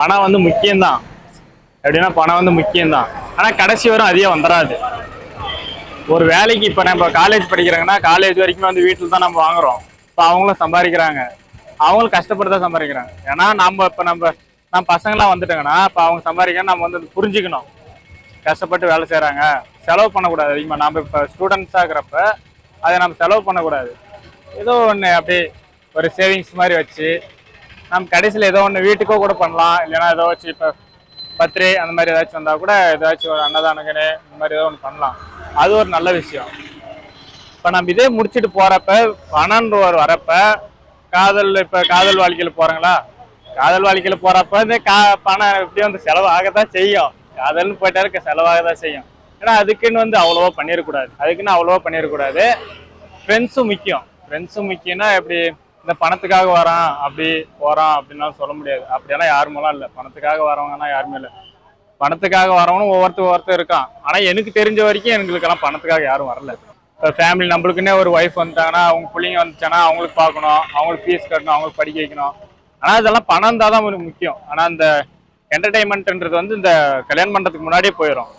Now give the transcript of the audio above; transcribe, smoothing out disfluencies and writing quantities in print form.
பணம் வந்து முக்கியம்தான். எப்படின்னா பணம் வந்து முக்கியம்தான். ஆனால் கடைசி வரும் அதிகம் வந்துடாது. ஒரு வேலைக்கு இப்போ நம்ம காலேஜ் படிக்கிறாங்கன்னா காலேஜ் வரைக்கும் வந்து வீட்டில் தான் நம்ம வாங்குறோம். இப்போ அவங்களும் சம்பாதிக்கிறாங்க. அவங்களும் கஷ்டப்பட்டு தான் சம்பாதிக்கிறாங்க. ஏன்னா நம்ம பசங்களாம் வந்துட்டாங்கன்னா இப்போ அவங்க சம்பாதிக்கணும், நம்ம வந்து புரிஞ்சுக்கணும். கஷ்டப்பட்டு வேலை செய்கிறாங்க, செலவு பண்ணக்கூடாது அதிகமாக. நம்ம இப்போ ஸ்டூடெண்ட்ஸாக இருக்கிறப்ப அதை நம்ம செலவு பண்ணக்கூடாது. ஏதோ ஒன்று அப்படியே ஒரு சேவிங்ஸ் மாதிரி வச்சு நம்ம கடைசியில் ஏதோ ஒன்று வீட்டுக்கோ கூட பண்ணலாம். இல்லைன்னா ஏதோ வச்சு இப்போ பர்த்டே அந்த மாதிரி ஏதாச்சும் வந்தால் கூட ஏதாச்சும் ஒரு அன்னதானங்கன்னு இந்த மாதிரி ஏதோ ஒன்று பண்ணலாம். அது ஒரு நல்ல விஷயம். இப்போ நம்ம இதே முடிச்சுட்டு போகிறப்ப பணம்ன்ற ஒரு வரப்ப காதல் வாழ்க்கையில் போகிறாங்களா, காதல் வாழ்க்கையில் போகிறப்ப இந்த பணம் எப்படியும் வந்து செலவு ஆகத்தான் செய்யும். காதல்னு போயிட்டாரு செலவாக தான் செய்யும். ஏன்னா அதுக்குன்னு வந்து அவ்வளோவா பண்ணிடக்கூடாது. ஃப்ரெண்ட்ஸும் முக்கியம். முக்கியம்னா எப்படி இந்த பணத்துக்காக வரான் அப்படி போறான் அப்படின்னாலும் சொல்ல முடியாது. அப்படியெல்லாம் யாருமெல்லாம் இல்லை. பணத்துக்காக வரவங்கன்னா யாருமே இல்லை. பணத்துக்காக வரவனும் ஒவ்வொருத்தர் இருக்கான். ஆனா எனக்கு தெரிஞ்ச வரைக்கும் எங்களுக்கெல்லாம் பணத்துக்காக யாரும் வரல. இப்போ ஃபேமிலி நம்மளுக்குன்னே ஒரு ஒய்ஃப் வந்துட்டாங்கன்னா, அவங்க பிள்ளைங்க வந்துச்சானா அவங்களுக்கு பார்க்கணும், அவங்களுக்கு ஃபீஸ் கட்டணும், அவங்களுக்கு படிக்க வைக்கணும். ஆனா இதெல்லாம் பணம் தான் முக்கியம். ஆனா இந்த என்டர்டைன்மெண்ட்ன்றது வந்து இந்த கல்யாணம் பண்றதுக்கு முன்னாடியே போயிடும்.